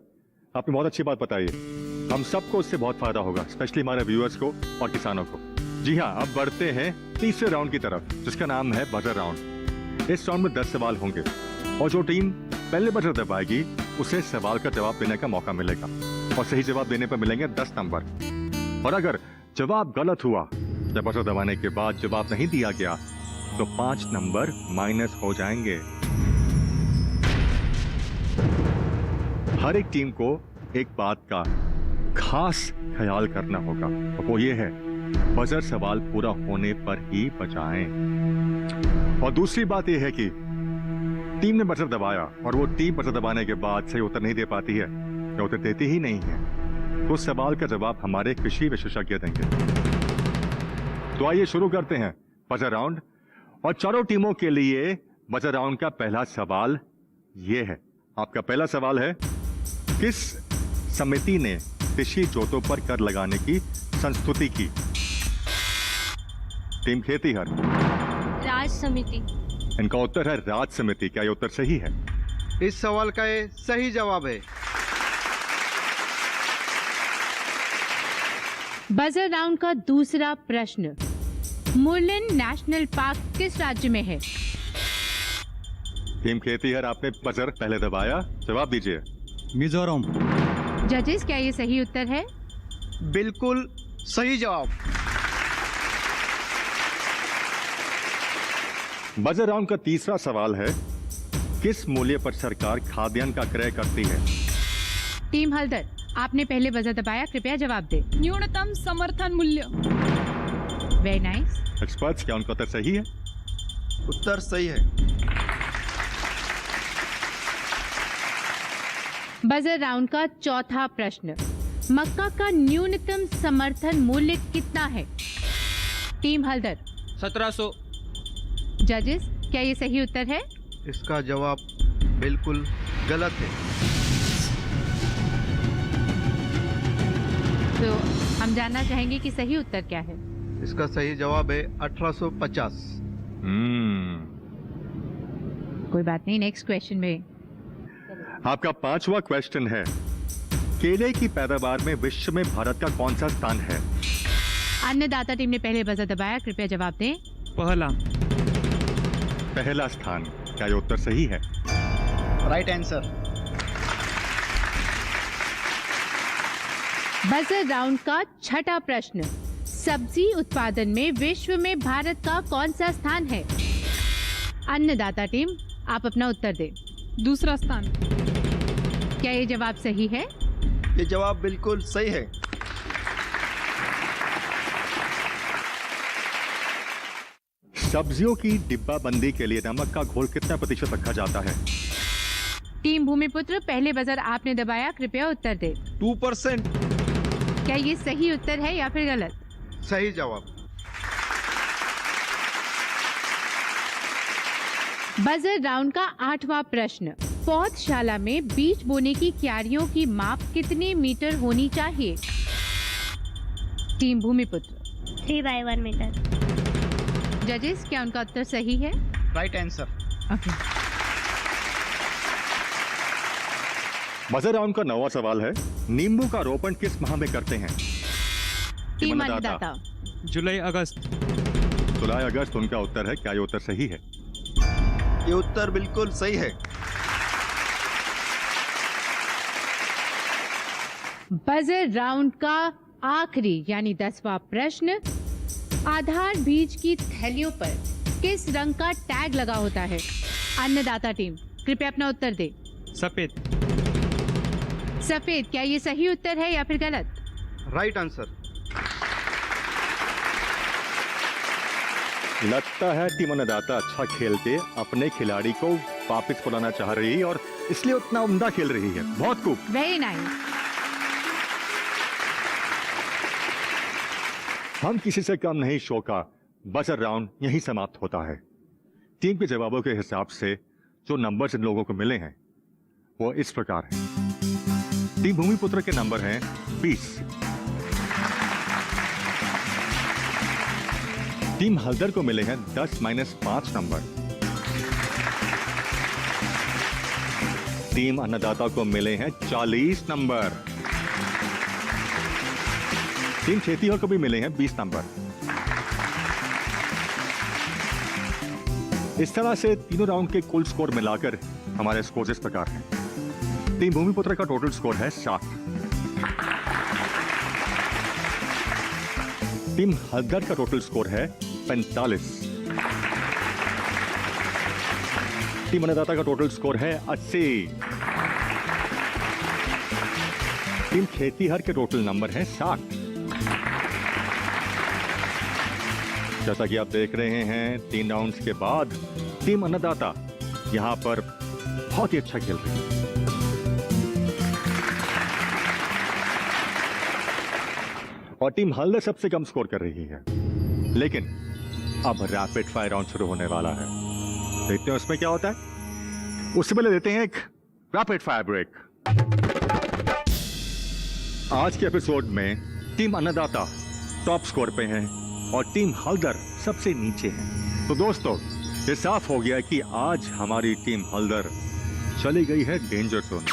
आपने बहुत अच्छी बात बताई है। हम सबको उससे बहुत फायदा होगा, स्पेशली हमारे व्यूअर्स को और किसानों को। जी हाँ, अब बढ़ते हैं तीसरे राउंड की तरफ, जिसका नाम है बजर राउंड। इस राउंड में 10 सवाल होंगे और जो टीम पहले बजर दबाएगी उसे सवाल का जवाब देने का मौका मिलेगा और सही जवाब देने पर मिलेंगे 10 नंबर। और अगर जवाब गलत हुआ या बजर दबाने के बाद जवाब नहीं दिया गया तो 5 नंबर माइनस हो जाएंगे। हर एक टीम को एक बात का खास ख्याल करना होगा, वो ये है बजर सवाल पूरा होने पर ही बजाएं। और दूसरी बात यह है कि टीम ने बजर दबाया और वो टीम बजर दबाने के बाद सही उत्तर नहीं दे पाती है या उत्तर देती ही नहीं है तो सवाल का जवाब हमारे कृषि विशेषज्ञ देंगे। तो आइए शुरू करते हैं बजर राउंड। और चारों टीमों के लिए बजर राउंड का पहला सवाल ये है। आपका पहला सवाल है, किस समिति ने कृषि जोतों पर कर लगाने की संस्तुति की? टीम खेतीहर। राज समिति। इनका उत्तर है राज समिति। क्या ये उत्तर सही है? इस सवाल का ये सही जवाब है। बजर राउंड का दूसरा प्रश्न, मुर्लेन नेशनल पार्क किस राज्य में है? टीम खेतीहर, आपने बजर पहले दबाया, जवाब दीजिए। मिजोरम। जजेस, क्या ये सही उत्तर है? बिल्कुल सही जवाब। बजर राउंड का तीसरा सवाल है, किस मूल्य पर सरकार खाद्यान्न का क्रय करती है? टीम हल्दर, आपने पहले बजर दबाया, कृपया जवाब दे। न्यूनतम समर्थन मूल्य। Very nice. एक्सपर्ट्स, क्या उनका उत्तर सही है? उत्तर सही है। बजर राउंड का चौथा प्रश्न, मक्का का न्यूनतम समर्थन मूल्य कितना है? टीम हल्दर। 1700। जजेस, क्या ये सही उत्तर है? इसका जवाब बिल्कुल गलत है। तो हम जानना चाहेंगे कि सही उत्तर क्या है। इसका सही जवाब है 1850। कोई बात नहीं, नेक्स्ट क्वेश्चन में। आपका पांचवा क्वेश्चन है, केले की पैदावार में विश्व में भारत का कौन सा स्थान है? अन्नदाता टीम ने पहले बजर दबाया, कृपया जवाब दें। पहला स्थान। क्या ये उत्तर सही है? Right answer. बजर राउंड का छठा प्रश्न, सब्जी उत्पादन में विश्व में भारत का कौन सा स्थान है? अन्नदाता टीम, आप अपना उत्तर दें। दूसरा स्थान। क्या ये जवाब सही है? ये जवाब बिल्कुल सही है। सब्जियों की डिब्बा बंदी के लिए नमक का घोल कितना प्रतिशत रखा जाता है? टीम भूमिपुत्र, पहले बजर आपने दबाया, कृपया उत्तर दे। 2%। क्या ये सही उत्तर है या फिर गलत? सही जवाब। बजर राउंड का 8वां प्रश्न। पौधशाला में बीज बोने की क्यारियों की माप कितने मीटर होनी चाहिए? टीम भूमिपुत्र। 3/1 मीटर। जजेस, क्या उनका उत्तर सही है? Right answer. Okay. Buzzer round का 9वां सवाल है, नींबू का रोपण किस माह में करते हैं? टीम अन्नदाता। जुलाई अगस्त। जुलाई अगस्त उनका उत्तर है। क्या ये उत्तर सही है? ये उत्तर बिल्कुल सही है। बजर राउंड का आखिरी यानी 10वां प्रश्न। आधार बीज की थैलियों पर किस रंग का टैग लगा होता है? अन्नदाता टीम, कृपया अपना उत्तर दे। सफेद। सफेद, क्या ये सही उत्तर है या फिर गलत? Right answer. लगता है टीम अन्नदाता अच्छा खेल के अपने खिलाड़ी को वापस बुलाना चाह रही है और इसलिए उतना उम्दा खेल रही है। बहुत खूब। Very nice. हम किसी से कम नहीं शो का बजर राउंड यहीं समाप्त होता है। टीम के जवाबों के हिसाब से जो नंबर्स इन लोगों को मिले हैं वो इस प्रकार हैं। टीम भूमिपुत्र के नंबर हैं 20। टीम हल्दर को मिले हैं 10-5 नंबर। टीम अन्नदाता को मिले हैं 40 नंबर। टीम खेतीहर को भी मिले हैं 20 नंबर। इस तरह से तीनों राउंड के कुल स्कोर मिलाकर हमारे स्कोर इस प्रकार हैं। टीम भूमिपुत्र का टोटल स्कोर है 60। टीम हल्दर का टोटल स्कोर है 45। टीम अन्नदाता का टोटल स्कोर है 80। टीम खेतीहर के टोटल नंबर है 60। जैसा कि आप देख रहे हैं 3 राउंड्स के बाद टीम अन्नदाता यहां पर बहुत ही अच्छा खेल रही है। और टीम हल्दर सबसे कम स्कोर कर रही है। लेकिन अब रैपिड फायर राउंड शुरू होने वाला है। देखते हैं उसमें क्या होता है। उससे पहले देते हैं एक रैपिड फायर ब्रेक। आज के एपिसोड में टीम अन्नदाता टॉप स्कोर पे हैं और टीम हल्दर सबसे नीचे है। तो दोस्तों, ये साफ हो गया कि आज हमारी टीम हल्दर चली गई है डेंजर जोन।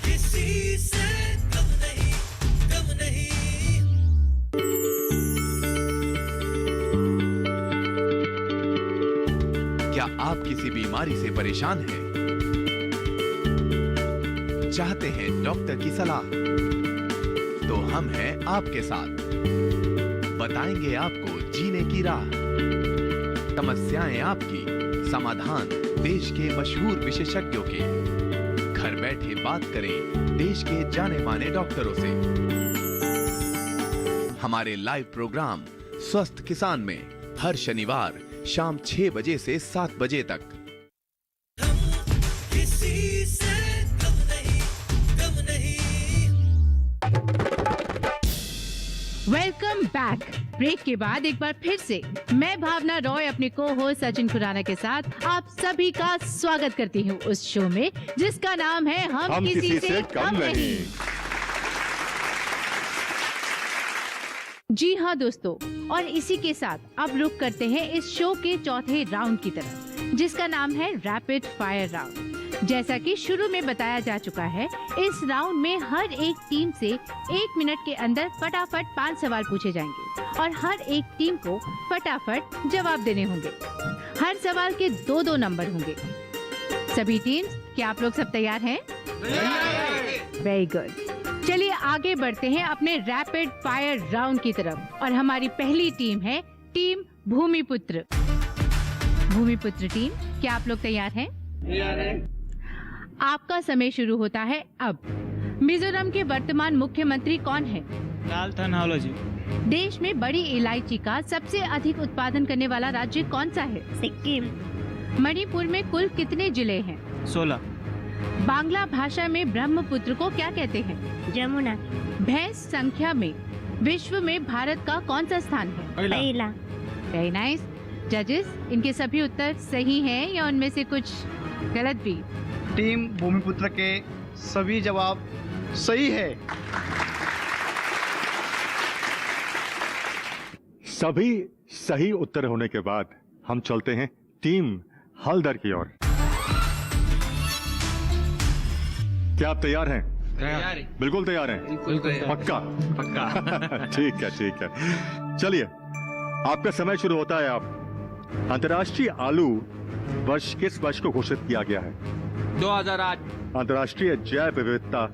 किसी से कम नहीं, कम नहीं। क्या आप किसी बीमारी से परेशान हैं? चाहते हैं डॉक्टर की सलाह? तो हम हैं आपके साथ। बताएंगे आपको जीने की राह। समस्याएं आपकी, समाधान देश के मशहूर विशेषज्ञों के। घर बैठे बात करें देश के जाने माने डॉक्टरों से। हमारे लाइव प्रोग्राम स्वस्थ किसान में हर शनिवार शाम 6 बजे से 7 बजे तक। किसी से कम नहीं, कम नहीं। Welcome back. ब्रेक के बाद एक बार फिर से मैं भावना रॉय अपने को होस्ट सचिन खुराना के साथ आप सभी का स्वागत करती हूँ उस शो में जिसका नाम है हम किसी से कम नहीं। जी हाँ दोस्तों, और इसी के साथ अब रुक करते हैं इस शो के चौथे राउंड की तरफ जिसका नाम है रैपिड फायर राउंड। जैसा कि शुरू में बताया जा चुका है, इस राउंड में हर एक टीम से 1 मिनट के अंदर फटाफट 5 सवाल पूछे जाएंगे और हर एक टीम को फटाफट जवाब देने होंगे। हर सवाल के 2-2 नंबर होंगे। सभी टीम्स, क्या आप लोग सब तैयार हैं? Very good. चलिए आगे बढ़ते हैं अपने रैपिड फायर राउंड की तरफ और हमारी पहली टीम है टीम भूमिपुत्र। भूमिपुत्र टीम, क्या आप लोग तैयार हैं? आपका समय शुरू होता है अब। मिजोरम के वर्तमान मुख्यमंत्री कौन है? लाल थनहावलाजी। देश में बड़ी इलायची का सबसे अधिक उत्पादन करने वाला राज्य कौन सा है? सिक्किम। मणिपुर में कुल कितने जिले हैं? 16। बांग्ला भाषा में ब्रह्मपुत्र को क्या कहते हैं? जमुना। भैंस संख्या में विश्व में भारत का कौन सा स्थान है? पहला। Very nice. जजेस, इनके सभी उत्तर सही हैं या उनमें से कुछ गलत भी? टीम भूमिपुत्र के सभी जवाब सही है। सभी सही उत्तर होने के बाद हम चलते हैं टीम हल्दर की ओर। क्या आप तैयार हैं? तैयार। बिल्कुल तैयार हैं? पक्का? पक्का। ठीक है, ठीक है। चलिए, आपका समय शुरू होता है। आप अंतर्राष्ट्रीय आलू वर्ष किस वर्ष को घोषित किया गया है? 2008। अंतर्राष्ट्रीय जैव विविधता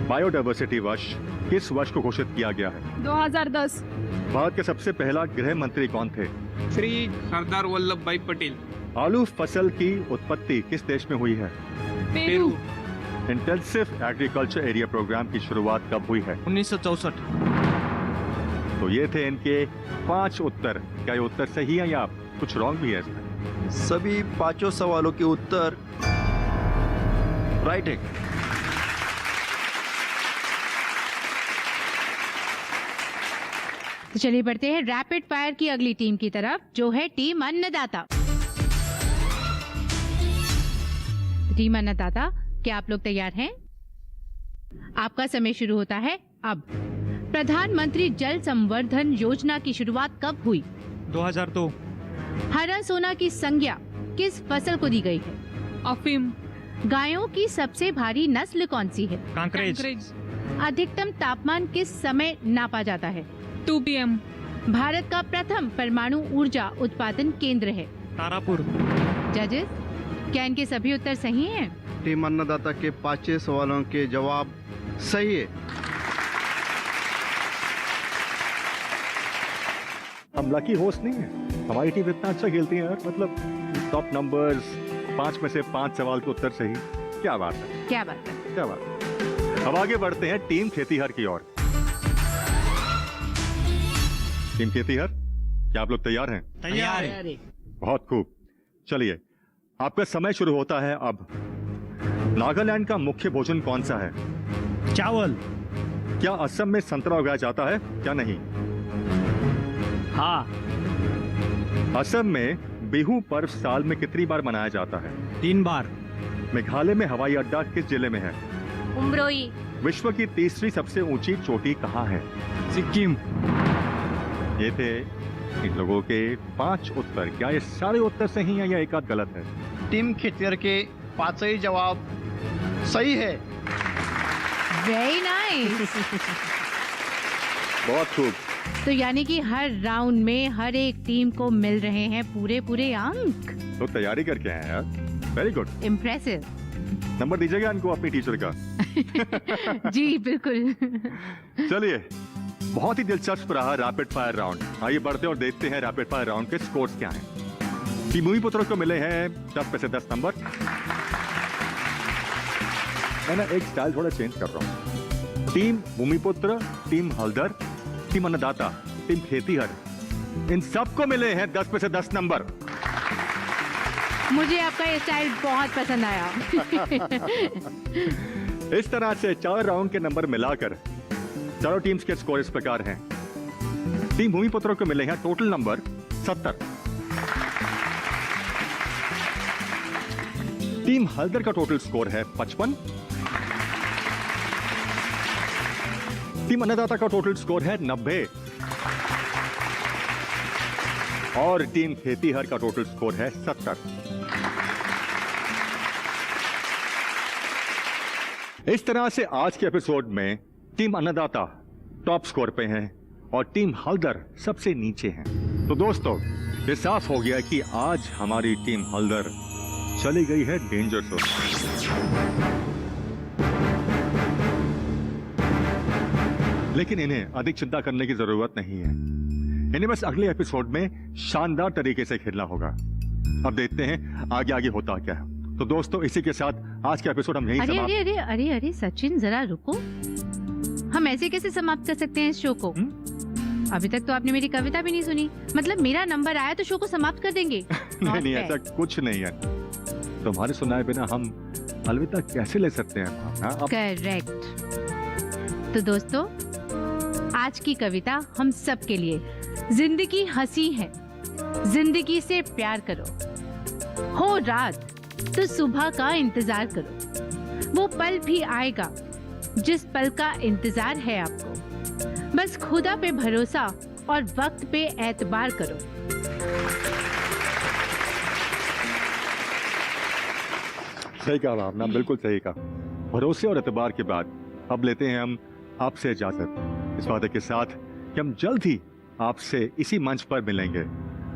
बायोडायवर्सिटी वर्ष किस वर्ष को घोषित किया गया है? 2010। भारत के सबसे पहला गृह मंत्री कौन थे? श्री सरदार वल्लभ भाई पटेल। आलू फसल की उत्पत्ति किस देश में हुई है? Peru. Intensive agriculture area programme की शुरुआत कब हुई है? 1964। तो ये थे इनके 5 उत्तर। क्या ये उत्तर सही है या कुछ रॉन्ग भी है इसमें? सभी 5 सवालों के उत्तर राइट है। तो चलिए बढ़ते हैं रैपिड फायर की अगली टीम की तरफ, जो है टीम अन्नदाता। टीम अन्नदाता, क्या आप लोग तैयार हैं? आपका समय शुरू होता है अब। प्रधानमंत्री जल संवर्धन योजना की शुरुआत कब हुई? 2002। हरा सोना की संज्ञा किस फसल को दी गई है? अफीम। गायों की सबसे भारी नस्ल कौन सी है? कांकरेज। अधिकतम तापमान किस समय नापा जाता है? 2 PM। भारत का प्रथम परमाणु ऊर्जा उत्पादन केंद्र है? तारापुर। जजेस, क्या इनके सभी उत्तर सही हैं? टीम अन्नदाता के 5 सवालों के जवाब सही है। हम लकी होस्ट नहीं है। हमारी टीम इतना अच्छा खेलती है यार, मतलब टॉप नंबर्स, 5 में से 5 सवाल के उत्तर सही। क्या बात है, क्या बात है। क्या बात है। अब आगे बढ़ते हैं टीम खेतीहर की ओर। टीम खेतीहर, क्या आप लोग तैयार हैं? तैयार है। बहुत खूब। चलिए, आपका समय शुरू होता है अब। नागालैंड का मुख्य भोजन कौन सा है? चावल। क्या असम में संतरा उगाया जाता है क्या नहीं? हाँ। असम में बिहू पर्व साल में कितनी बार मनाया जाता है? 3 बार। मेघालय में हवाई अड्डा किस जिले में है? उमरोई। विश्व की तीसरी सबसे ऊंची चोटी कहाँ है? सिक्किम। ये थे इन लोगों के 5 उत्तर। क्या ये सारे उत्तर सही हैं या एक आध गलत है? टीम खेतिहर के 5 जवाब सही है। Very nice. बहुत खूब। तो यानी कि हर राउंड में हर एक टीम को मिल रहे हैं पूरे अंक। तो तैयारी करके आए हैं यार, वेरी गुड। इम्प्रेसिव। नंबर दीजिएगा इनको अपनी टीचर का। जी बिल्कुल। चलिए, बहुत ही दिलचस्प रहा रैपिड फायर राउंड। आइए बढ़ते और देखते हैं रैपिड फायर राउंड के स्कोर्स क्या हैं। टीम भूमिपुत्र को मिले हैं 10 में से 10 नंबर। मैं ना एक स्टाइल थोड़ा चेंज कर रहा हूँ। टीम भूमिपुत्र, टीम हल्दर, टीम अन्नदाता, टीम खेतीहर, इन सबको मिले हैं 10 में से 10 नंबर। मुझे आपका ये स्टाइल बहुत पसंद आया। इस तरह से 4 राउंड के नंबर मिलाकर चारों टीम्स के स्कोर इस प्रकार हैं। टीम भूमिपुत्रों को मिले हैं टोटल नंबर 70। टीम हल्दर का टोटल स्कोर है 55। टीम अन्नदाता का टोटल स्कोर है 90 और टीम खेतीहर का टोटल स्कोर है 70। इस तरह से आज के एपिसोड में टीम अन्नदाता टॉप स्कोर पे हैं और टीम हल्दर सबसे नीचे हैं। तो दोस्तों, ये साफ हो गया कि आज हमारी टीम हल्दर चली गई है डेंजर जोन। लेकिन इन्हें अधिक चिंता करने की जरूरत नहीं है। इन्हें बस अगले एपिसोड में शानदार तरीके से खेलना होगा। अब देखते हैं आगे आगे होता क्या है। तो दोस्तों इसी के साथ आज का एपिसोड हम यहीं अरे समाप्त। अरे अरे अरे अरे सचिन जरा रुको, हम ऐसे कैसे समाप्त कर सकते हैं इस शो को? अभी तक तो आपने मेरी कविता भी नहीं सुनी, मतलब मेरा नंबर आया तो शो को समाप्त कर देंगे? नहीं नहीं, ऐसा कुछ नहीं है। तुम्हारे सुनाए बिना हम अलविदा कैसे ले सकते हैं? हाँ, अब करेक्ट। तो दोस्तों आज की कविता हम सब के लिए, जिंदगी हंसी है, जिंदगी से प्यार करो, हो रात तो सुबह का इंतजार करो, वो पल भी आएगा जिस पल का इंतजार है आपको, बस खुदा पे भरोसा और वक्त पे एतबार करो। सही कहा आपने, बिल्कुल सही कहा। भरोसे और एतबार के बाद अब लेते हैं हम आपसे इजाजत, इस वादे के साथ कि हम जल्द ही आपसे इसी मंच पर मिलेंगे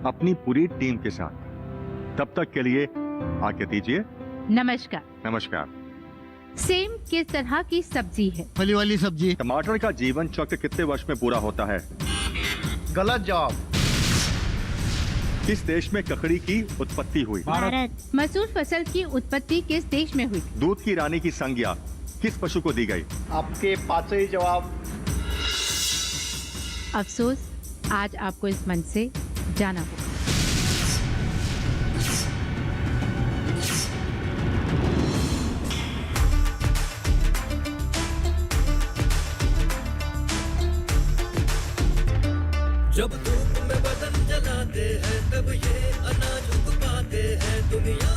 अपनी पूरी टीम के साथ। तब तक के लिए आज्ञा दीजिए। नमस्कार। नमस्कार। सेम किस तरह की सब्जी है? फली वाली सब्जी। टमाटर का जीवन चक्र कितने वर्ष में पूरा होता है? गलत जवाब। किस देश में ककड़ी की उत्पत्ति हुई? भारत। मसूर फसल की उत्पत्ति किस देश में हुई? दूध की रानी की संज्ञा किस पशु को दी गई? आपके पांचों ही जवाब। अफसोस आज आपको इस मंच से जाना होगा। जब धूप में बदन जलाते हैं तब ये अनाज उग पाते हैं, दुनिया